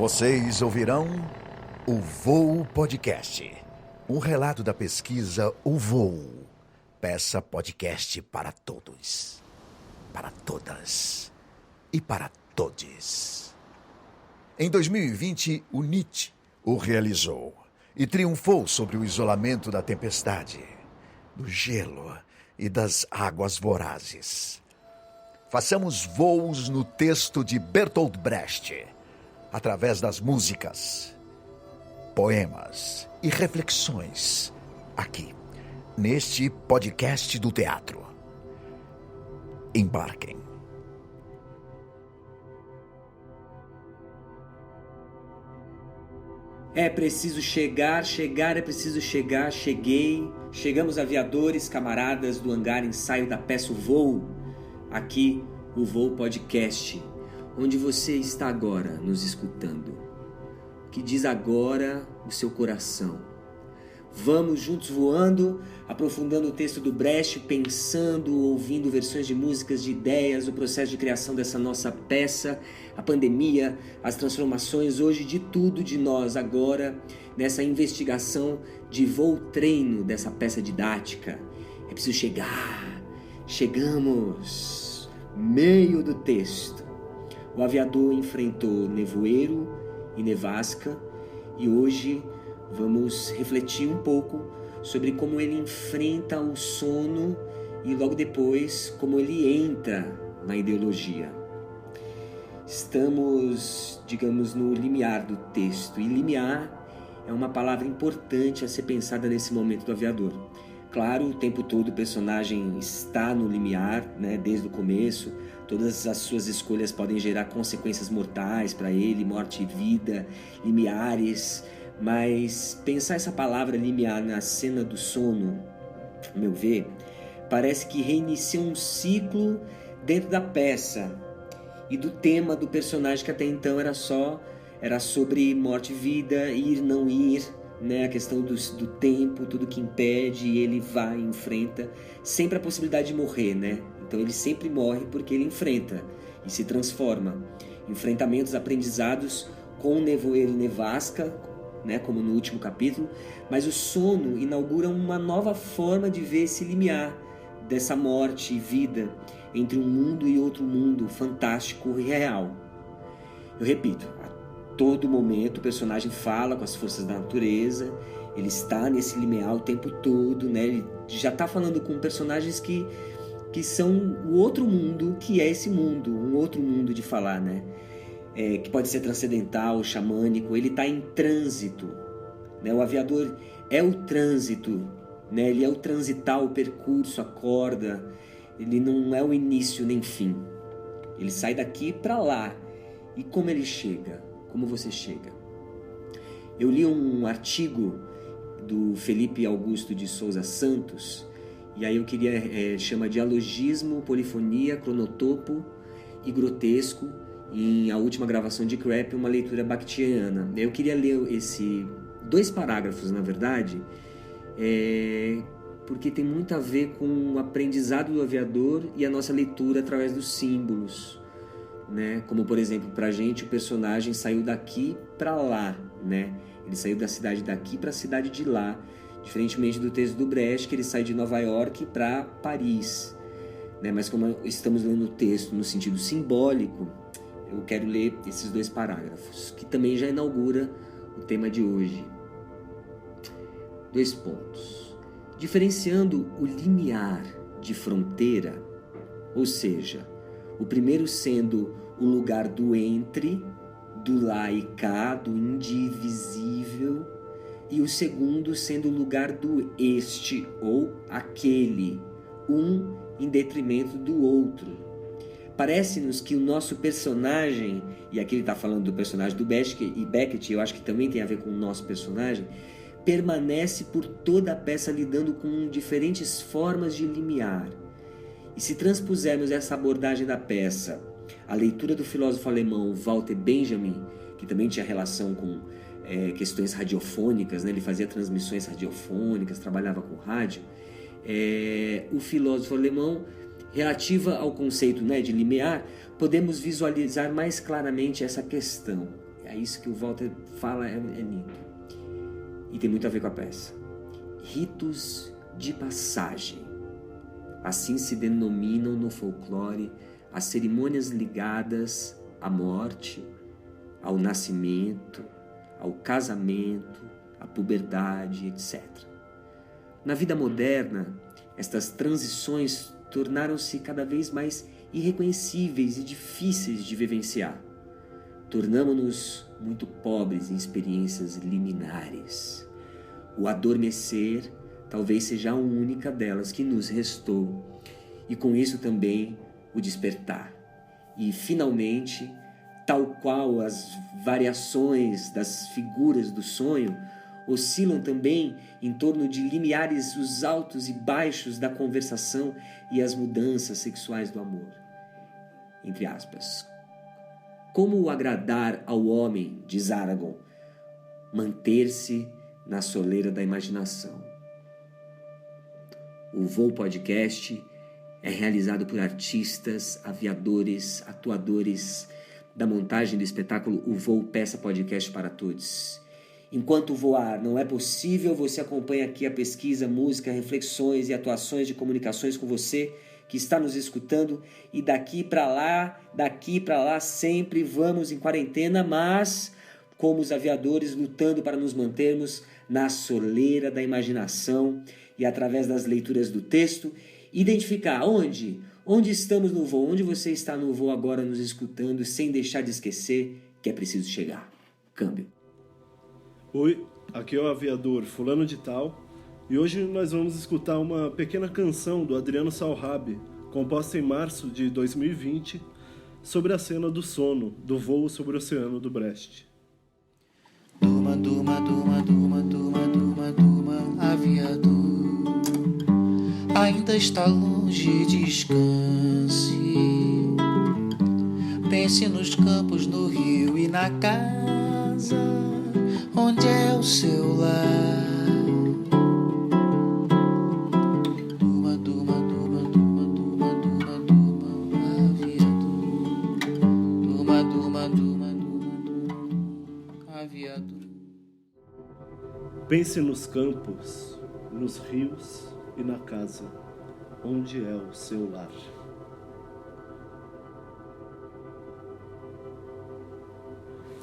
Vocês ouvirão o Voo Podcast, um relato da pesquisa O Voo. Peça podcast para todos, para todas e para todes. Em 2020, o Nietzsche o realizou e triunfou sobre o isolamento da tempestade, do gelo e das águas vorazes. Façamos voos no texto de Bertolt Brecht, através das músicas, poemas e reflexões, aqui, neste podcast do teatro. Embarquem. É preciso chegar, é preciso chegar, cheguei. Chegamos, aviadores, camaradas do hangar ensaio da peça O Voo. Aqui, o Voo Podcast, onde você está agora nos escutando. O que diz agora o seu coração? Vamos juntos voando, aprofundando o texto do Brecht, pensando, ouvindo versões de músicas, de ideias, o processo de criação dessa nossa peça, a pandemia, as transformações, hoje de tudo de nós agora, nessa investigação de voo-treino dessa peça didática. É preciso chegar, chegamos, meio do texto. O aviador enfrentou nevoeiro e nevasca e hoje vamos refletir um pouco sobre como ele enfrenta o sono e logo depois como ele entra na ideologia. Estamos, digamos, no limiar do texto, e limiar é uma palavra importante a ser pensada nesse momento do aviador. Claro, o tempo todo o personagem está no limiar, né, desde o começo. Todas as suas escolhas podem gerar consequências mortais para ele, morte e vida, limiares. Mas pensar essa palavra limiar na cena do sono, ao meu ver, parece que reinicia um ciclo dentro da peça e do tema do personagem que até então era sobre morte e vida, ir, não ir, né? A questão do tempo, tudo que impede, e ele vai, enfrenta, sempre a possibilidade de morrer, né? Então ele sempre morre porque ele enfrenta e se transforma. Enfrentamentos, aprendizados com nevoeiro e nevasca, né, como no último capítulo, mas o sono inaugura uma nova forma de ver esse limiar dessa morte e vida entre um mundo e outro mundo fantástico e real. Eu repito, a todo momento o personagem fala com as forças da natureza, ele está nesse limiar o tempo todo, né? Ele já está falando com personagens que são o outro mundo, que é esse mundo, um outro mundo de falar, né? Que pode ser transcendental, xamânico, ele está em trânsito, né? O aviador é o trânsito, né? Ele é o transitar, o percurso, a corda, ele não é o início nem fim, ele sai daqui para lá. E como ele chega? Como você chega? Eu li um artigo do Felipe Augusto de Souza Santos, e aí eu queria chama Dialogismo, Polifonia, Cronotopo e Grotesco, em A Última Gravação de Crap, uma leitura baktiana. Eu queria ler dois parágrafos, na verdade, porque tem muito a ver com o aprendizado do aviador e a nossa leitura através dos símbolos, né? Como, por exemplo, pra gente o personagem saiu daqui para lá, né? Ele saiu da cidade daqui para a cidade de lá, diferentemente do texto do Brecht, que ele sai de Nova York para Paris, né? Mas como estamos lendo o texto no sentido simbólico, eu quero ler esses dois parágrafos, que também já inaugura o tema de hoje. 2 pontos. Diferenciando o limiar de fronteira, ou seja, o primeiro sendo o lugar do entre, do lá e cá, do indivisível, e o segundo sendo o lugar do este ou aquele, um em detrimento do outro. Parece-nos que o nosso personagem, e aqui ele está falando do personagem do Beckett, eu acho que também tem a ver com o nosso personagem, permanece por toda a peça lidando com diferentes formas de limiar. E se transpusermos essa abordagem da peça, a leitura do filósofo alemão Walter Benjamin, que também tinha relação com questões radiofônicas, né? Ele fazia transmissões radiofônicas, trabalhava com rádio, o filósofo alemão, relativa ao conceito, né, de limiar, podemos visualizar mais claramente essa questão. É isso que o Walter fala, é lindo. E tem muito a ver com a peça. Ritos de passagem. Assim se denominam no folclore as cerimônias ligadas à morte, ao nascimento, ao casamento, à puberdade, etc. Na vida moderna, estas transições tornaram-se cada vez mais irreconhecíveis e difíceis de vivenciar. Tornamo-nos muito pobres em experiências liminares. O adormecer talvez seja a única delas que nos restou, e com isso também o despertar. E, finalmente, tal qual as variações das figuras do sonho, oscilam também em torno de limiares os altos e baixos da conversação e as mudanças sexuais do amor. Entre aspas. Como agradar ao homem, diz Aragorn, manter-se na soleira da imaginação. O Voo Podcast é realizado por artistas, aviadores, atuadores da montagem do espetáculo O Voo Peça Podcast para Todos. Enquanto voar não é possível, você acompanha aqui a pesquisa, música, reflexões e atuações de comunicações com você que está nos escutando, e daqui para lá, sempre vamos em quarentena, mas como os aviadores lutando para nos mantermos na soleira da imaginação e através das leituras do texto, identificar onde estamos no voo, onde você está no voo agora nos escutando, sem deixar de esquecer que é preciso chegar. Câmbio. Oi, aqui é o aviador fulano de tal, e hoje nós vamos escutar uma pequena canção do Adriano Salhab, composta em março de 2020, sobre a cena do sono do voo sobre o Oceano do Brest. Duma, duma, duma, duma, duma, duma, duma, aviador, ainda está longe, descanse. Pense nos campos, no rio e na casa, onde é o seu lar. Duma, duma, duma, duma, duma, duma, duma, aviador. Duma, duma, duma, duma, duma, aviador. Pense nos campos, nos rios e na casa, onde é o seu lar.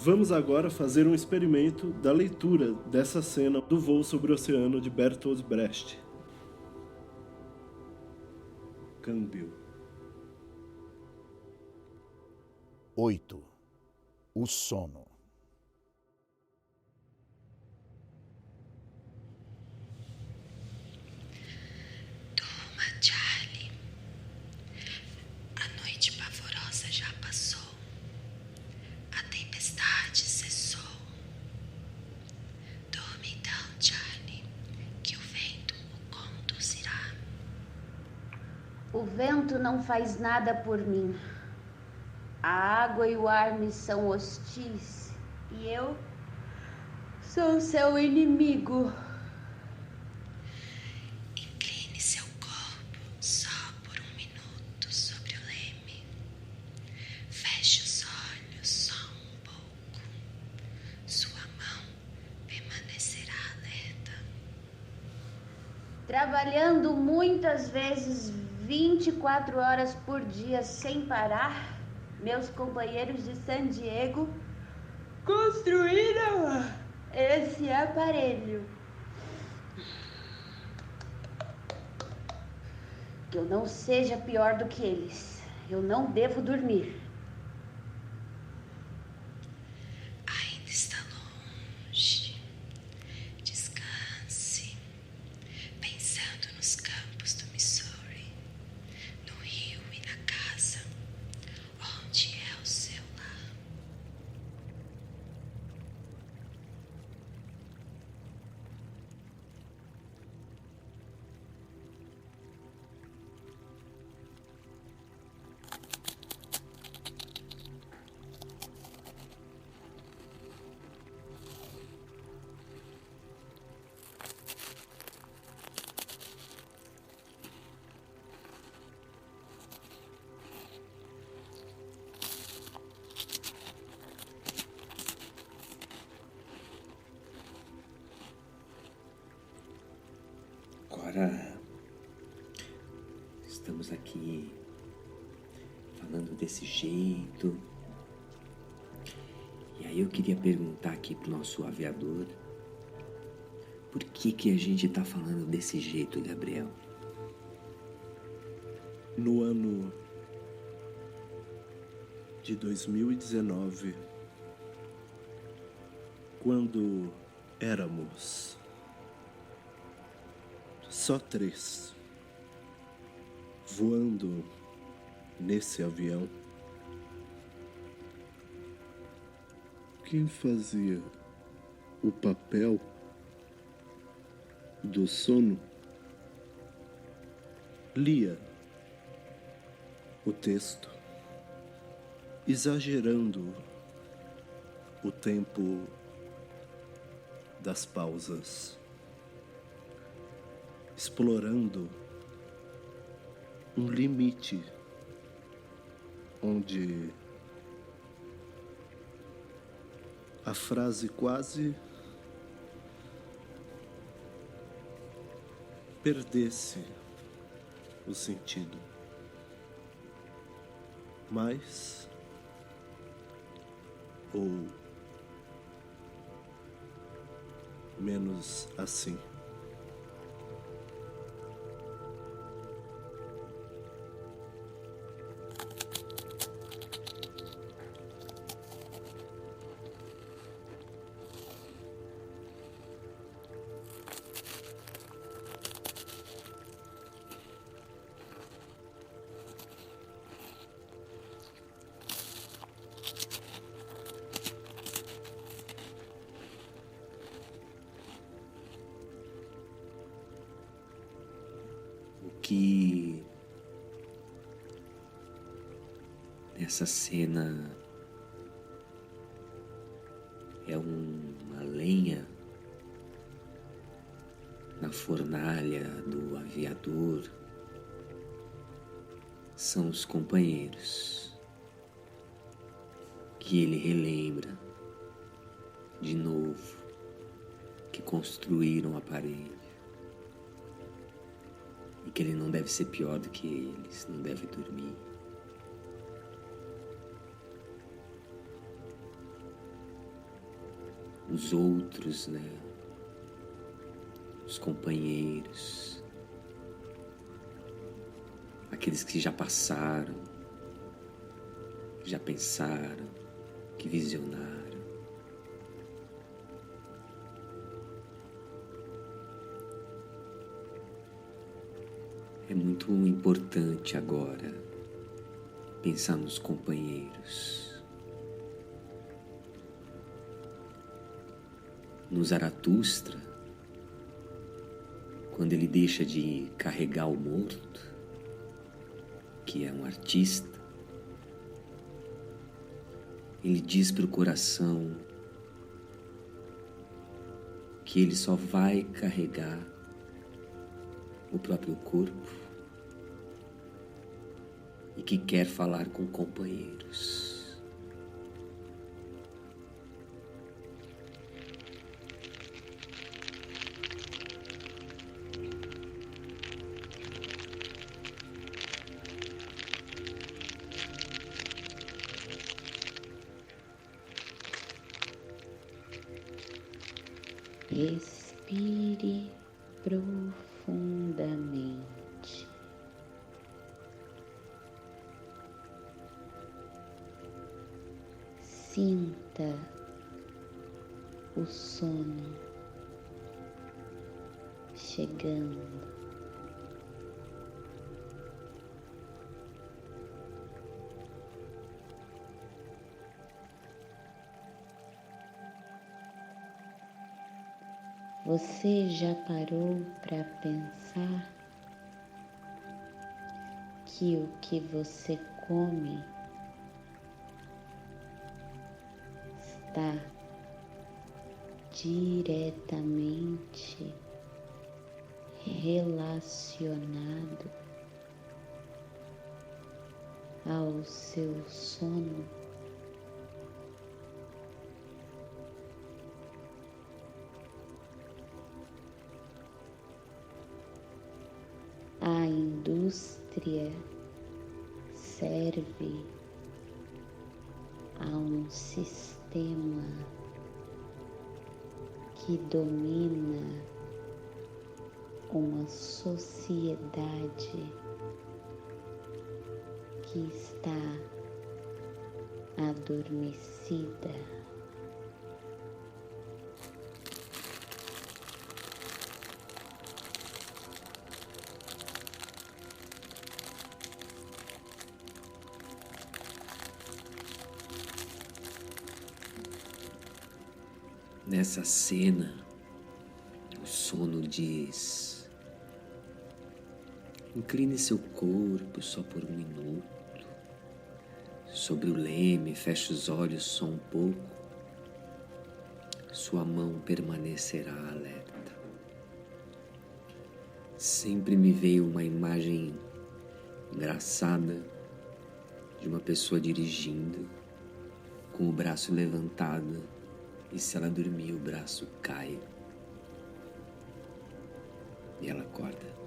Vamos agora fazer um experimento da leitura dessa cena do Voo sobre o Oceano de Bertolt Brecht. Câmbio. 8. O sono. Durma, Charlie. A noite pavorosa já passou. A tempestade cessou. Dorme então, Charlie, que o vento o conduzirá. O vento não faz nada por mim. A água e o ar me são hostis, e eu sou seu inimigo. Incline seu corpo só por um minuto sobre o leme. Feche os olhos só um pouco. Sua mão permanecerá alerta. Trabalhando muitas vezes 24 horas por dia sem parar, meus companheiros de San Diego construíram esse aparelho. Que eu não seja pior do que eles. Eu não devo dormir. Ainda está longe. Descanse, pensando nos campos do Missouri, no rio e na casa, onde é o seu lar. agora estamos aqui falando desse jeito. E aí eu queria perguntar aqui pro nosso aviador, por que a gente tá falando desse jeito, Gabriel? No ano de 2019, quando éramos só 3 voando nesse avião, quem fazia o papel do sono lia o texto, exagerando o tempo das pausas, explorando um limite onde a frase quase perdesse o sentido. Mais ou menos assim. Que essa cena é uma lenha na fornalha do aviador, são os companheiros que ele relembra de novo, que construíram o aparelho. E que ele não deve ser pior do que eles, não deve dormir. Os outros, né? Os companheiros, aqueles que já passaram, que já pensaram, que visionaram. É muito importante agora pensar nos companheiros. No Zaratustra, quando ele deixa de carregar o morto, que é um artista, ele diz para o coração que ele só vai carregar o próprio corpo e que quer falar com companheiros. Respire profundamente. Sinta o sono chegando. Você já parou para pensar que o que você come está diretamente relacionado ao seu sono? serve a um sistema que domina uma sociedade que está adormecida. Nessa cena, o sono diz: incline seu corpo só por um minuto. Sobre o leme, feche os olhos só um pouco. Sua mão permanecerá alerta. Sempre me veio uma imagem engraçada de uma pessoa dirigindo, com o braço levantado, e se ela dormir, o braço cai e ela acorda.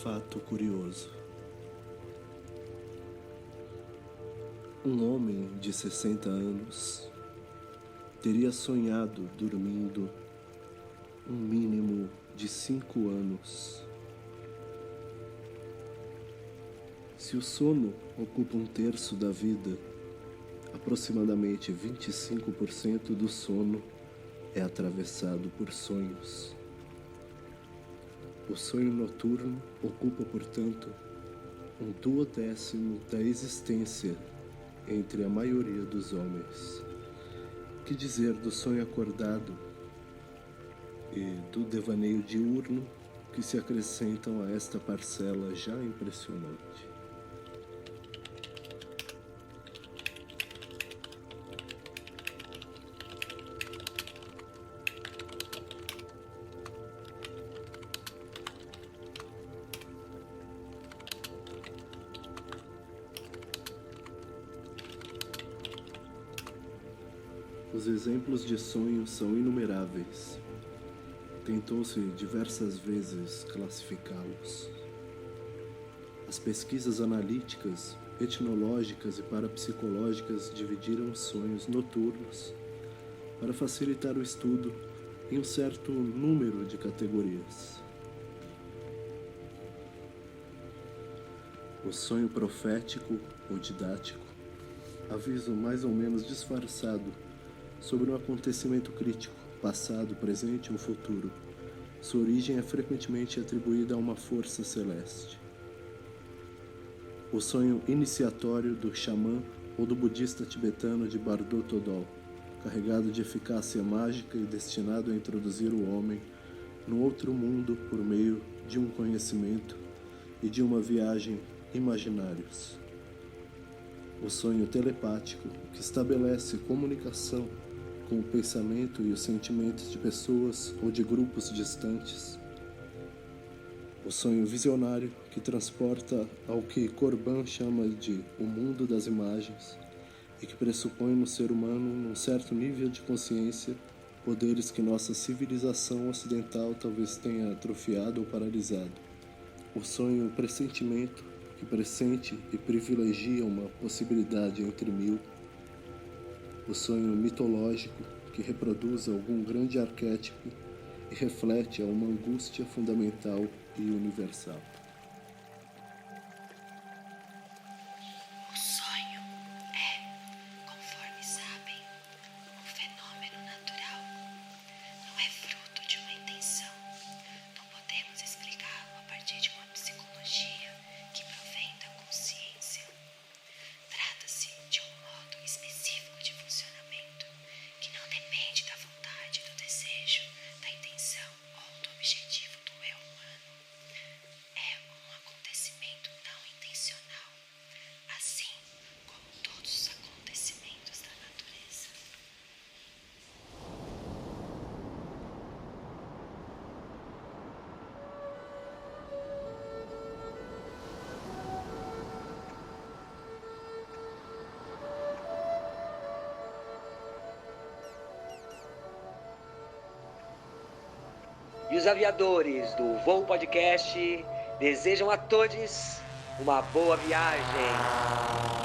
Fato curioso. Um homem de 60 anos teria sonhado dormindo um mínimo de 5 anos. Se o sono ocupa 1/3 da vida, aproximadamente 25% do sono é atravessado por sonhos. O sonho noturno ocupa, portanto, 1/10 da existência entre a maioria dos homens. Que dizer do sonho acordado e do devaneio diurno que se acrescentam a esta parcela já impressionante? Os exemplos de sonhos são inumeráveis. Tentou-se diversas vezes classificá-los. As pesquisas analíticas, etnológicas e parapsicológicas dividiram os sonhos noturnos para facilitar o estudo em um certo número de categorias. O sonho profético ou didático, aviso mais ou menos disfarçado sobre um acontecimento crítico, passado, presente ou futuro. Sua origem é frequentemente atribuída a uma força celeste. O sonho iniciatório do xamã ou do budista tibetano de Bardo Thodol, carregado de eficácia mágica e destinado a introduzir o homem no outro mundo por meio de um conhecimento e de uma viagem imaginários. O sonho telepático, que estabelece comunicação com o pensamento e os sentimentos de pessoas ou de grupos distantes. O sonho visionário, que transporta ao que Corban chama de o mundo das imagens e que pressupõe no ser humano, num certo nível de consciência, poderes que nossa civilização ocidental talvez tenha atrofiado ou paralisado. O sonho pressentimento, que pressente e privilegia uma possibilidade entre mil. O sonho mitológico, que reproduz algum grande arquétipo e reflete a uma angústia fundamental e universal. O sonho é, conforme sabem, um fenômeno natural. Não é fruto de uma intenção. Não podemos explicá-lo a partir de uma psicologia que provém da consciência. Trata-se de um modo específico de funcionamento que não depende da vontade, do desejo, da intenção ou do objetivo do eu humano. É E os aviadores do Voo Podcast desejam a todos uma boa viagem.